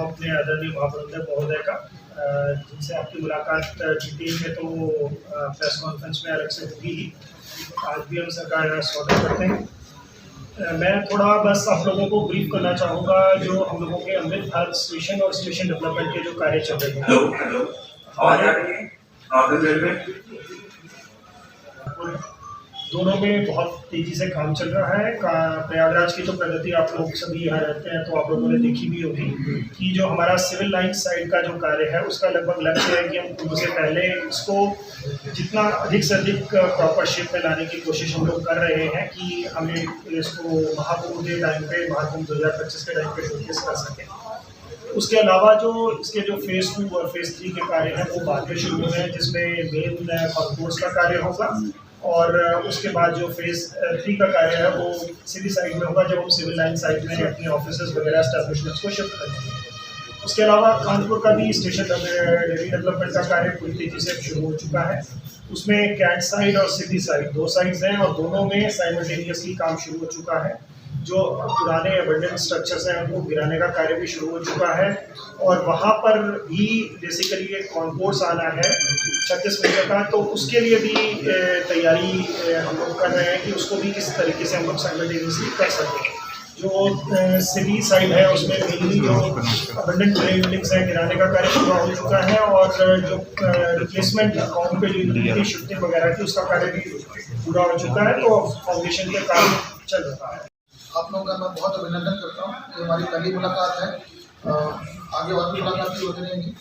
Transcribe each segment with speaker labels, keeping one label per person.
Speaker 1: हूँ अपने आदरणीय महाप्रबंधक महोदय का, जिनसे आपकी मुलाकात डिटेल में तो प्रेस कॉन्फ्रेंस में अलग से होगी ही। आज भी हम सरकार का स्वागत करते हैं। मैं थोड़ा बस आप लोगों को ब्रीफ करना चाहूँगा जो हम लोगों के अमृत भारत स्टेशन और स्टेशन डेवलपमेंट के जो कार्य चल रहे हैं। दोनों में बहुत तेजी से काम चल रहा है। प्रयागराज की तो प्रगति आप लोग सभी यहाँ रहते हैं तो आप लोगों ने देखी भी होगी कि जो हमारा सिविल लाइन साइड का जो कार्य है उसका लगभग लक्ष्य है कि हम कुंभ से पहले इसको जितना अधिक से अधिक प्रॉपर शेप में लाने की कोशिश हम लोग कर रहे हैं कि हमें इसको महाकुंभ के टाइम पे, महाकुंभ 2025 के टाइम पे शोकेस कर सकें। उसके अलावा जो इसके जो फेज़ 2 और फेज़ 3 के कार्य हैं वो बाद में शुरू हुए हैं, जिसमें मेन कॉन्कोर्स का कार्य होगा और उसके बाद जो फेज़ 3 का कार्य है वो सिटी साइड में होगा, जब हम सिविल लाइन साइड में अपने ऑफिसेज वगैरह एस्टैब्लिशमेंट्स को शिफ्ट करेंगे। उसके अलावा कानपुर का भी स्टेशन डेवलपमेंट का कार्य पूरी तेजी से शुरू हो चुका है। उसमें कैंट साइड और सिटी साइड दो साइड्स हैं और दोनों में साइमल्टेनियसली काम शुरू हो चुका है। जो पुराने अबंडेंट स्ट्रक्चर्स हैं उनको गिराने का कार्य भी शुरू हो चुका है और वहाँ पर भी बेसिकली एक कॉन्कोर्स आना है 36 मीटर का, तो उसके लिए भी तैयारी हम लोग कर रहे हैं कि उसको भी किस तरीके से हम लोग साइमल्टेनियसली कर सकते हैं। जो सिटी साइड है उसमें मेनली जो अबंडेंट बिल्डिंग्स हैं गिराने का कार्य पूरा हो चुका है और जो रिप्लेसमेंट अकाउंट पे जो यूनिट की शिफ्टिंग वगैरह थी उसका कार्य भी पूरा हो चुका है, तो फाउंडेशन के काम चल रहा है।
Speaker 2: आप लोगों का मैं बहुत अभिनंदन करता हूँ। ये हमारी पहली मुलाकात है, आगे और भी मुलाकात भी होती रहेंगी।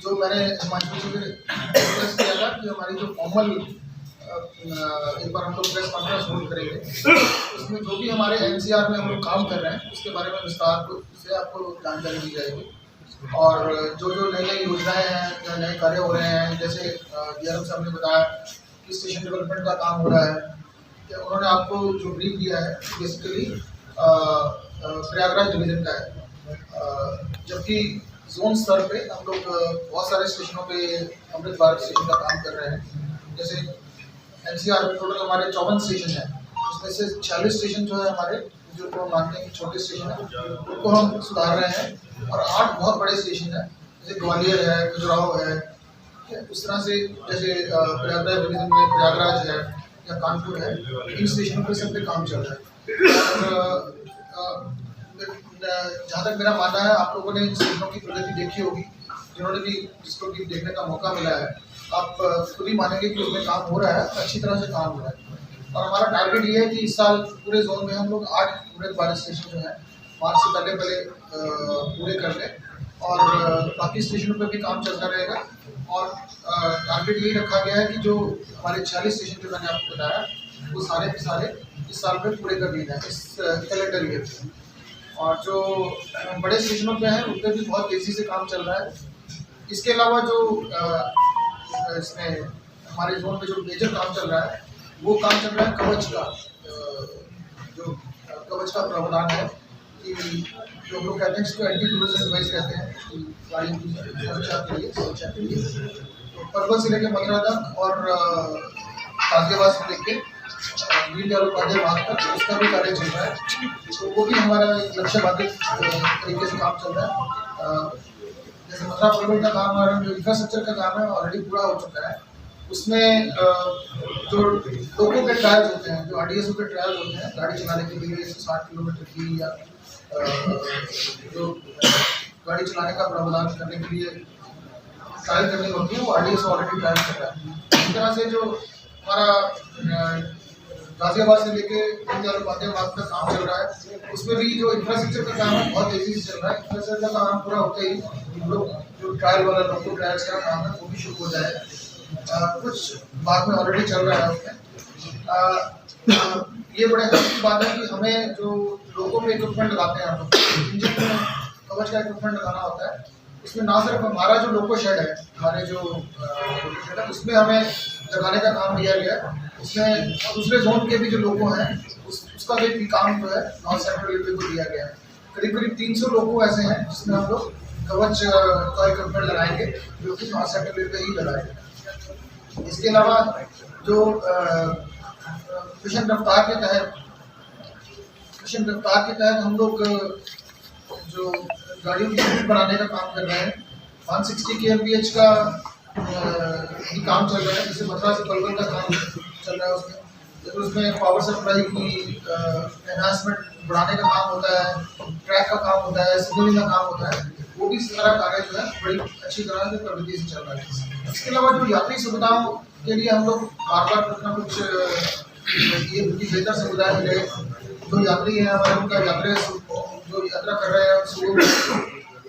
Speaker 2: जो मैंने हिमांशु जी ने रिक्वेस्ट किया था कि हमारी जो फॉर्मल एक बार हम लोग प्रेस कॉन्फ्रेंस होल्ड करेंगे, उसमें जो भी हमारे एनसीआर में हम लोग काम कर रहे हैं उसके बारे में विस्तार से आपको जानकारी दी जाएगी और जो जो नई नई योजनाएँ हैं या नए कार्य हो रहे हैं, जैसे डीआरएम साहब ने बताया कि स्टेशन डेवलपमेंट का काम हो रहा है, उन्होंने आपको जो ब्रीफ दिया है बेसिकली प्रयागराज डिवीज़न का है, जबकि जोन स्तर पे हम लोग बहुत सारे स्टेशनों पे अमृत भारत स्टेशन का काम कर रहे हैं। जैसे एनसीआर में टोटल हमारे 54 स्टेशन हैं, उसमें से 46 स्टेशन जो है हमारे जो तो मानते हैं कि छोटे स्टेशन है उनको हम सुधार रहे हैं और 8 बहुत बड़े स्टेशन हैं जैसे ग्वालियर है, खजुराहो है, उस तरह से जैसे प्रयागराज डिवीज़न में प्रयागराज है या कानपुर है, इन स्टेशनों पर सब पे काम चल रहा है। और जहाँ तक मेरा मानना है आप लोगों ने इन स्टेशनों की प्रगति देखी होगी, जिन्होंने भी जिसको भी देखने का मौका मिला है, आप खुद ही मानेंगे कि उसमें काम हो रहा है, अच्छी तरह से काम हो रहा है। और हमारा टारगेट ये है कि इस साल पूरे जोन में हम लोग 8 अमृत भारत स्टेशन जो है मार्च से पहले पूरे कर लें और बाकी स्टेशनों पर भी काम चलता रहेगा। और टारगेट यही रखा गया है कि जो हमारे 46 स्टेशन जो मैंने आपको बताया वो सारे के सारे इस साल में पूरे कर लिए जाए, इस कैलेंडर ईयर में। और जो बड़े स्टेशनों पे हैं उन पर भी बहुत तेज़ी से काम चल रहा है। इसके अलावा जो इसमें हमारे जोन में जो मेजर काम चल रहा है वो काम चल रहा है कवच का, जो कवच का प्रावधान है कि जो हम लोग कहते हैं इसको एंटी कोलिजन डिवाइस कहते हैं कि गाड़ी की सुरक्षा के लिए तो परवल से लेकर मथुरा तक और गाजियाबाद से लेकर दीनदयाल उपाध्याय मार्ग तक उसका भी कार्य चल रहा है, तो वो भी हमारा एक लक्ष्य बाधित तरीके से काम चल रहा है। जैसे मथुरा परवल का काम और जो इंफ्रास्ट्रक्चर का काम है ऑलरेडी पूरा हो चुका है। उसमें जो लोगों के ट्रायल्स होते हैं, जो आरडीएसओ के ट्रायल्स होते हैं गाड़ी चलाने के लिए 160 किलोमीटर की या जो गाड़ी चलाने का प्रावधान करने के लिए ट्रायल करनी होती है वो आरडीएसओ ऑलरेडी ट्रायल कर रहा है। इस तरह से जो हमारा गाजियाबाद से लेके दीनदयाल उपाध्याय मार्ग का काम चल रहा है, उसमें भी जो इंफ्रास्ट्रक्चर का काम है बहुत तेजी से चल रहा है। इंफ्रास्ट्रक्चर का काम पूरा होते ही हम लोग जो ट्रायल वाला लोकल ट्रायल्स का काम है वो भी शुरू हो जाएगा। कुछ भाग में ऑलरेडी चल रहा है उसमें। ये बड़े हर्ष की बात है कि हमें जो लोगों में इक्विपमेंट लगाते हैं हम लोग, इंजन में कवच का इक्विपमेंट लगाना होता है, उसमें ना सिर्फ हमारा जो लोको शेड है, हमारे जो शेड है उसमें हमें लगाने का काम दिया गया है। उसमें दूसरे जोन के भी जो लोगो हैं उसका भी काम जो है नॉर्थ सेंट्रल रेलवे को दिया गया है। करीब करीब 300 लोगो ऐसे हैं जिसमें हम लोग कवच का इक्विपमेंट लगाएंगे जो कि नॉर्थ सेंट्रल रेलवे ही लगाएंगे। इसके अलावा जो मिशन रफ्तार के तहत हम लोग जो गाड़ियों की यूनिट बनाने का काम कर रहे हैं। 160 kmph का भी काम चल रहा है, जैसे मथुरा से पलवल का काम चल रहा है उसमें। जैसे उसमें पावर सप्लाई की एनहांसमेंट बढ़ाने का काम होता है, ट्रैक का काम होता है, सिग्नलिंग का काम होता है, वो भी सारा कार्य जो है बड़ी अच्छी तरह से प्रगति से चल रहा है। इसके अलावा जो यात्री सुविधाओं के लिए हम लोग बार बार कुछ ना कुछ ये उनकी बेहतर सुविधाएं मिले, जो यात्री हैं हमारे उनका जो यात्रा कर रहे हैं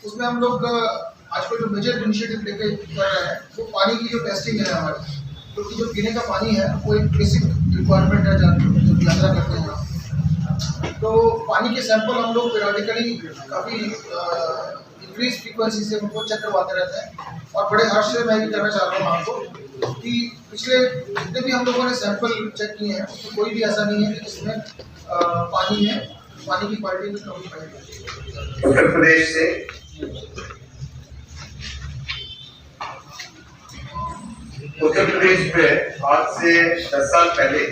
Speaker 2: उसमें हम लोग आजकल जो मेजर इनिशिएटिव लेके कर रहे हैं वो पानी की जो टेस्टिंग है हमारी, क्योंकि जो पीने का पानी है वो एक बेसिक रिक्वायरमेंट है जब यात्रा करते हैं। तो पानी के सैंपल हम लोग पीरियडिकली काफ़ी इंक्रीज फ्रीक्वेंसी से उनको चेक करवाते रहते हैं। और बड़े हर्ष से मैं भी कहना चाह रहा हूँ आपको कि पिछले जितने भी हम लोगों ने सैंपल चेक किए हैं उसमें कोई भी ऐसा नहीं है कि जिसमें पानी की क्वालिटी में कमी पाई है।
Speaker 3: उत्तर प्रदेश से में आज से 10 साल पहले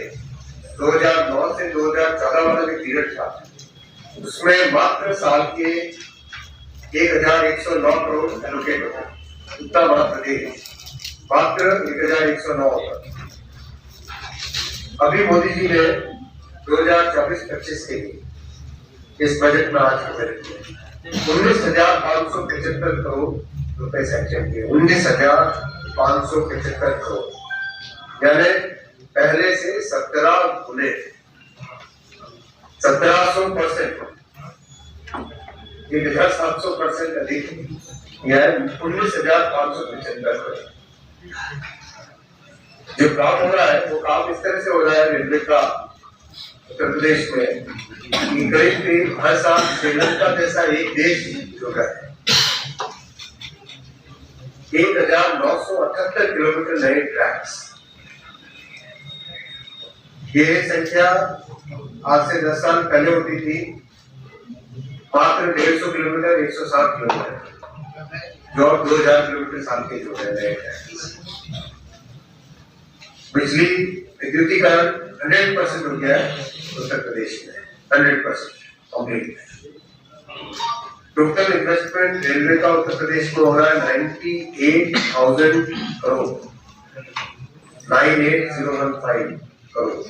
Speaker 3: 2009 से 2014 वाला जो पीरियड था उसमें मात्र साल के 1109 करोड़ एलोकेट होता, उत्तर मध्य प्रदेश मात्र 1109 होता। अभी मोदी जी ने 2024-25 के लिए इस बजट में आज बजट किया 19,575 करोड़ रुपए सैंक्शन किए। 19,575 करोड़ यानी पहले से 17 गुने 1700%, 1,700% अधिक, यह 19,575 करोड़। जो काम हो रहा है वो काम इस तरह से हो रहा है रेलवे का उत्तर प्रदेश में कि करीब हर साल श्रीलंका जैसा एक देश जो है 1,978 किलोमीटर नए ट्रैक्स। ये संख्या आज से 10 साल पहले होती थी मात्र 150 किलोमीटर, 160 किलोमीटर, जो अब 2,000 किलोमीटर साल के जो है नए ट्रैक्स। बिजली विद्युतीकरण 100% हो गया है उत्तर प्रदेश में, 100% कंप्लीट। टोटल इन्वेस्टमेंट रेलवे का उत्तर प्रदेश में हो रहा है 98,000 करोड़, 98,015 करोड़।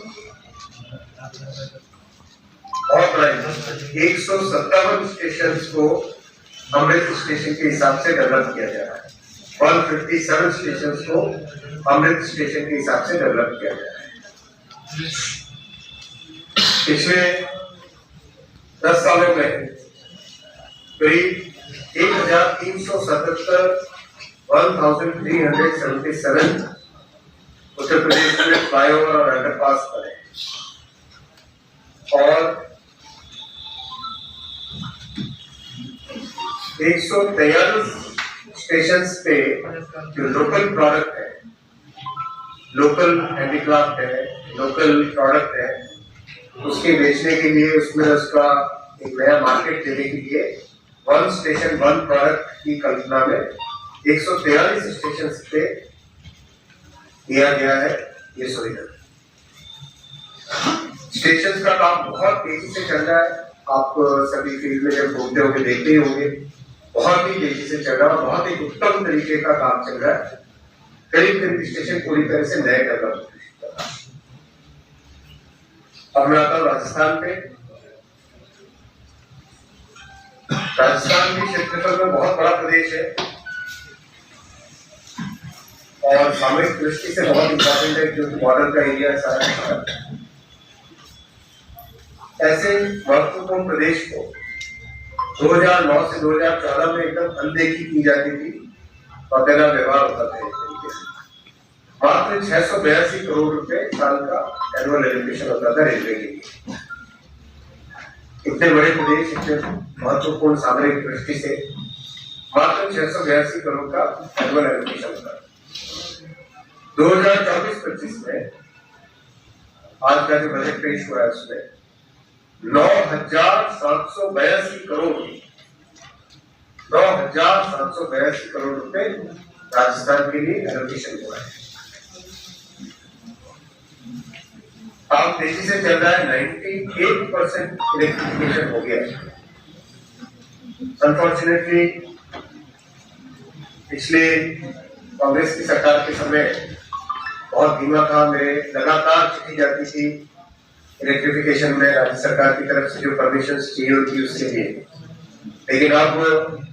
Speaker 3: और 157 स्टेशन को अमृत स्टेशन के हिसाब से डेवलप किया जा रहा है। 157 स्टेशन को अमृत स्टेशन के हिसाब से डेवलप किया जा रहा है। पिछले 10 सालों में करीब 1,377 उत्तर प्रदेश में फ्लाईओवर और अंडरपास बने और 143 स्टेशन पे जो लोकल प्रोडक्ट है, लोकल हैंडीक्राफ्ट है, लोकल प्रोडक्ट है, उसके बेचने के लिए उसमें उसका एक नया मार्केट देने के लिए वन स्टेशन वन प्रोडक्ट की कल्पना में 143 स्टेशन पे दिया गया है ये सुविधा। स्टेशन का काम बहुत तेजी से चल रहा है। आप सभी फील्ड में जब घूमते होंगे देखते ही होंगे, बहुत ही तेजी से चल रहा है, बहुत ही उत्तम तरीके का काम चल रहा है। करीब स्टेशन पूरी तरह से नए डेवलप। अब मैं आता हूँ राजस्थान पे। राजस्थान के क्षेत्रफल में बहुत बड़ा प्रदेश है और सामरिक दृष्टि से बहुत इंपॉर्टेंट है, जो बॉर्डर का एरिया है सारा। ऐसे महत्वपूर्ण प्रदेश को 2009 से 2014 में एकदम अनदेखी की जाती थी और तेरा व्यवहार होता था एक तरीके से। मात्र 682 करोड़ रुपए साल का एनुअल एलोकेशन होता था रेलवे के लिए। इतने बड़े प्रदेश, इतने महत्वपूर्ण सामरिक दृष्टि से मात्र 682 करोड़ का एनुअल एलोकेशन होता था। 2024-25 में आज का जो बजट पेश हुआ है उसमें 9,782 करोड़ 9,782 करोड़ रुपए राजस्थान के लिए एलोकेशन हुआ है। काम तेजी से चल रहा है, 98% इलेक्ट्रिफिकेशन हो गया है। अनफॉर्चुनेटली पिछले कांग्रेस की सरकार के समय बहुत धीमा था। मेरे लगातार चिट्ठी जाती थी इलेक्ट्रिफिकेशन में राज्य सरकार की तरफ से जो परमिशन चाहिए होती उसके लिए, लेकिन अब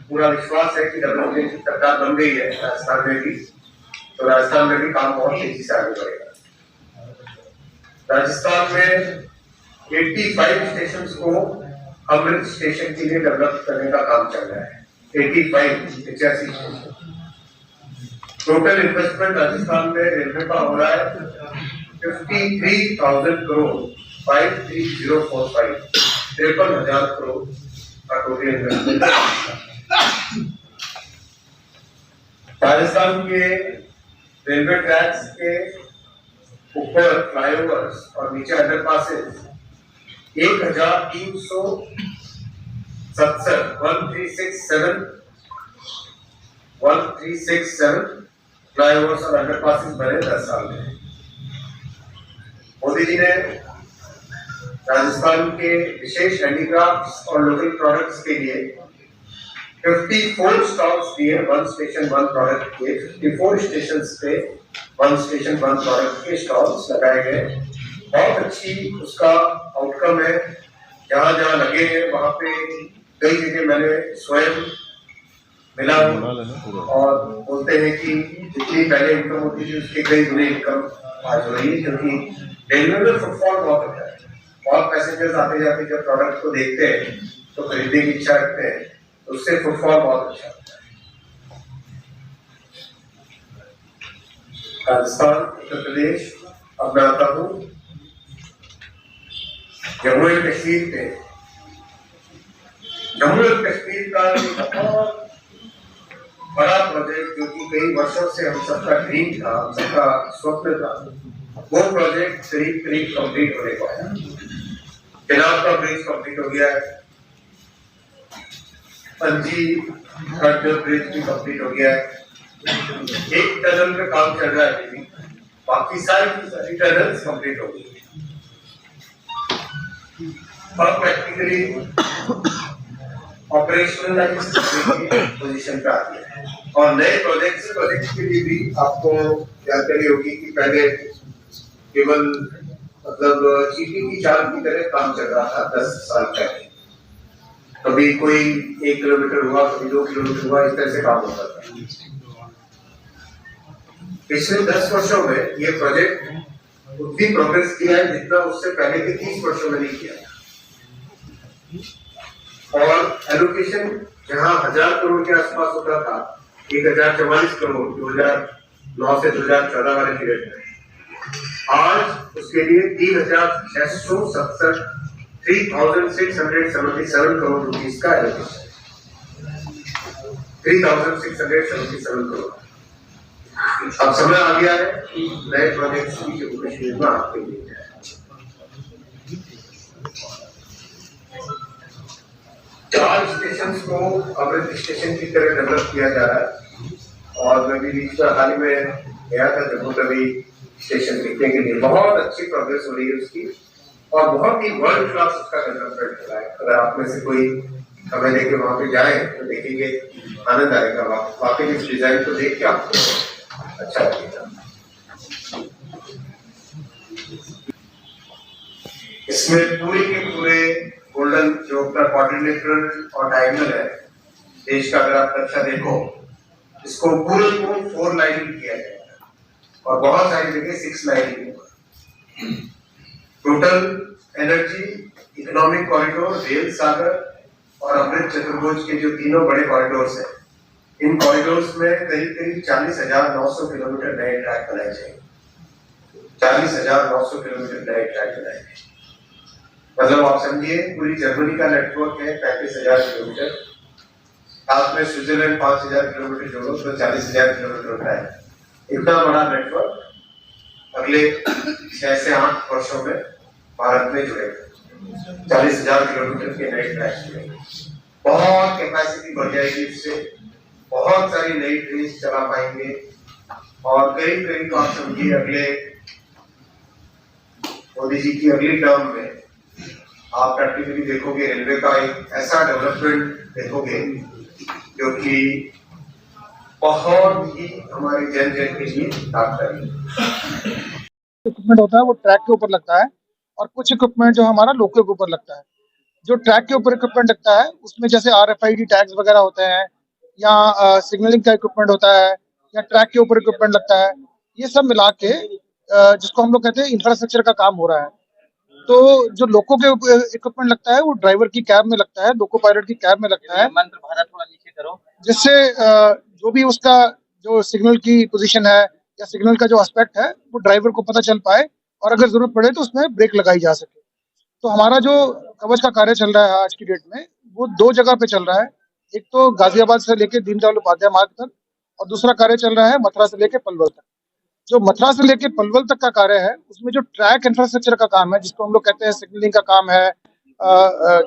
Speaker 3: पूरा विश्वास है कि डब्ल्यूपीएल की सरकार बन गई है राजस्थान में भी, तो राजस्थान में भी काम बहुत तेजी से आगे बढ़ेगा। राजस्थान में 85 स्टेशन को अमृत स्टेशन के लिए डेवलप करने का काम चल रहा है। 85 स्टेशन। टोटल इन्वेस्टमेंट राजस्थान में रेलवे का हो रहा है 53,000 करोड़ 53,045 53,000 करोड़ का टोटल इन्वेस्टमेंट। राजस्थान के रेलवे ट्रैक्स के ऊपर फ्लाईओवर्स और नीचे अंडरपासेस 1367 फ्लाईओवर्स और अंडरपासेस बने 10 साल में। मोदी जी ने राजस्थान के विशेष हैंडीक्राफ्ट्स और लोकल प्रोडक्ट्स के लिए 54 स्टॉल्स दिए, 1 स्टेशन 1 प्रोडक्ट के 54 स्टेशन पे 1 स्टेशन 1 प्रोडक्ट के स्टॉल्स लगाए गए। बहुत अच्छी उसका आउटकम है। जहां जहां लगे हैं वहां पे कई जगह मैंने स्वयं मिला और बोलते हैं कि जितनी पहले इनकम होती थी उसके कई गुने इनकम आज हो रही है, क्योंकि रेलवे में फुटफॉल बहुत होता है। बहुत पैसेंजर्स आते जाते जब प्रोडक्ट को देखते हैं तो खरीदने की इच्छा रखते हैं, तो उससे फुटफॉल बहुत अच्छा होता है। राजस्थान, उत्तर प्रदेश, अब मैं आता हूँ जम्मू एंड कश्मीर पे। जम्मू एंड कश्मीर का एक बहुत बड़ा प्रोजेक्ट जो कि कई वर्षों से हम सबका ड्रीम था, हम सबका स्वप्न था, वो प्रोजेक्ट करीब कंप्लीट होने को आया। चिनाब का ब्रिज कंप्लीट हो गया है, पंजी खड्ड ब्रिज भी कंप्लीट हो गया है। एक टनल पे काम चल रहा है अभी, बाकी सारी टनल्स कंप्लीट हो गई। अब प्रैक्टिकली ऑपरेशनल पोजीशन पे आ गया है। और नए प्रोजेक्ट्स के लिए भी आपको जानकारी होगी कि पहले केवल मतलब चीटी की चाल की तरह काम चल रहा था 10 साल पहले। कभी कोई 1 किलोमीटर हुआ, कभी 2 किलोमीटर हुआ, इस तरह से काम होता था। पिछले 10 वर्षों में ये प्रोजेक्ट उतनी प्रोग्रेस किया है जितना उससे पहले के 30 वर्षों में नहीं किया। और एलोकेशन जहां 1000 करोड़ के आसपास होता था, 1044 करोड़ 2009 से 2014 वाले पीरियड में, आज उसके लिए 3,677 करोड़ रुपीस का एलोकेशन, 3,677 करोड़। अब समय आ गया है कि नए प्रोजेक्ट्स की जम्मू कश्मीर में आपके लिए जाए। चार स्टेशन को अमृत स्टेशन की तरह डेवलप किया जा रहा है। और मैं भी बीच में हाल ही में गया था जम्मू तवी स्टेशन देखने के लिए। बहुत अच्छी प्रोग्रेस हो रही है उसकी और बहुत ही वर्ल्ड क्लास उसका डेवलपमेंट हो रहा है। अगर आप में से कोई हमें देखे वहां पे जाए तो देखेंगे, आनंद आएगा। वाकई इस डिजाइन को देख के आपको अच्छा लगेगा। इसमें पूरे के पूरे गोल्डन जो अपना क्वाड्रिलेटरल और डायगोनल है देश का, अगर आप नक्शा देखो, इसको पूरे को 4 लाइनिंग किया जाएगा और बहुत सारी जगह 6 lining. Total energy, economic corridor, rail सागर और अमृत चतुर्भुज के जो तीनों बड़े कॉरिडोर्स हैं, इन कॉरिडोर्स में करीब 40,900 किलोमीटर नए ट्रैक बनाए जाएंगे। 40,900 किलोमीटर नए ट्रैक बनाए जाएंगे। मतलब आप समझिए पूरी जर्मनी का नेटवर्क है 35,000 किलोमीटर, साथ में स्विट्जरलैंड 5,000 किलोमीटर जोड़ो तो 40,000 किलोमीटर होता है। इतना बड़ा नेटवर्क अगले 6 से 8 वर्षों में भारत में जुड़ेगा। 40,000 किलोमीटर के नए ट्रैक जुड़ेंगे। बहुत कैपेसिटी बढ़ जाएगी, इससे बहुत सारी नई ट्रेन चला पाएंगे और करीब आप समझिए अगले मोदी जी की अगली टर्म में आप प्रैक्टिकली देखोगे रेलवे का एक ऐसा डेवलपमेंट देखोगे जो कि बहुत ही हमारे जन जन के लिए लाभकारी है।
Speaker 2: इक्विपमेंट होता है वो ट्रैक के ऊपर लगता है और कुछ इक्विपमेंट जो हमारा लोको के ऊपर लगता है। जो ट्रैक के ऊपर इक्विपमेंट लगता है उसमें जैसे RFID टैग्स वगैरह होते हैं या सिग्नलिंग का इक्विपमेंट होता है या ट्रैक के ऊपर इक्विपमेंट लगता है, ये सब मिला के जिसको हम लोग कहते हैं इंफ्रास्ट्रक्चर का काम हो रहा है। तो जो लोको के इक्विपमेंट लगता है वो ड्राइवर की कैब में लगता है, लोको पायलट की कैब में लगता है,
Speaker 4: मंत्र भारत थोड़ा नीचे करो,
Speaker 2: जिससे जो भी उसका जो सिग्नल की पोजीशन है या सिग्नल का जो एस्पेक्ट है वो ड्राइवर को पता चल पाए और अगर जरूरत पड़े तो उसमें ब्रेक लगाई जा सके। तो हमारा जो कवच का कार्य चल रहा है आज की डेट में वो 2 जगह पे चल रहा है। एक तो गाजियाबाद से लेके दीनदयाल उपाध्याय मार्ग तक और दूसरा कार्य चल रहा है मथुरा से लेके पलवल तक। जो मथुरा से लेके पलवल तक का कार्य है उसमें जो ट्रैक इंफ्रास्ट्रक्चर का काम है जिसको हम लोग कहते हैं सिग्नलिंग का काम है,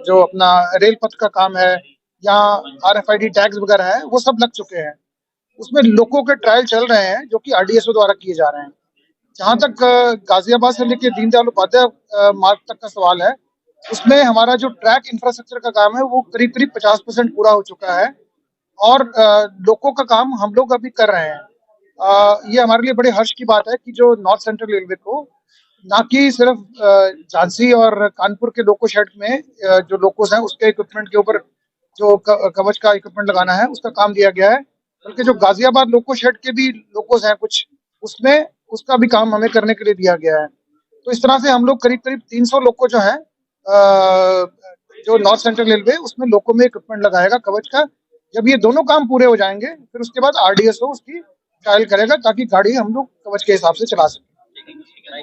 Speaker 2: जो अपना रेल पथ का काम है या RFID टैग्स वगैरह है वो सब लग चुके हैं। उसमें लोको के ट्रायल चल रहे हैं जो कि RDSO द्वारा किए जा रहे हैं। जहाँ तक गाजियाबाद से लेके दीनदयाल उपाध्याय मार्ग तक का सवाल है, उसमें हमारा जो ट्रैक इंफ्रास्ट्रक्चर का काम है वो करीब करीब 50% पूरा हो चुका है और लोको का काम हम लोग अभी कर रहे हैं। ये हमारे लिए बड़े हर्ष की बात है कि जो नॉर्थ सेंट्रल रेलवे को ना कि सिर्फ झांसी और कानपुर के लोको शेड में जो लोकोस हैं उसके इक्विपमेंट के ऊपर जो कवच का इक्विपमेंट लगाना है उसका काम दिया गया है, बल्कि जो गाजियाबाद लोको शेड के भी लोकोस हैं कुछ उसमें उसका भी काम हमें करने के लिए दिया गया है। तो इस तरह से हम लोग करीब करीब 300 लोको जो है जो नॉर्थ सेंट्रल रेलवे उसमें लोको में इक्विपमेंट लगाएगा कवच का। जब ये दोनों काम पूरे हो जाएंगे फिर उसके बाद RDSO उसकी ट्रायल करेगा ताकि गाड़ी हम लोग कवच के हिसाब से चला सकें।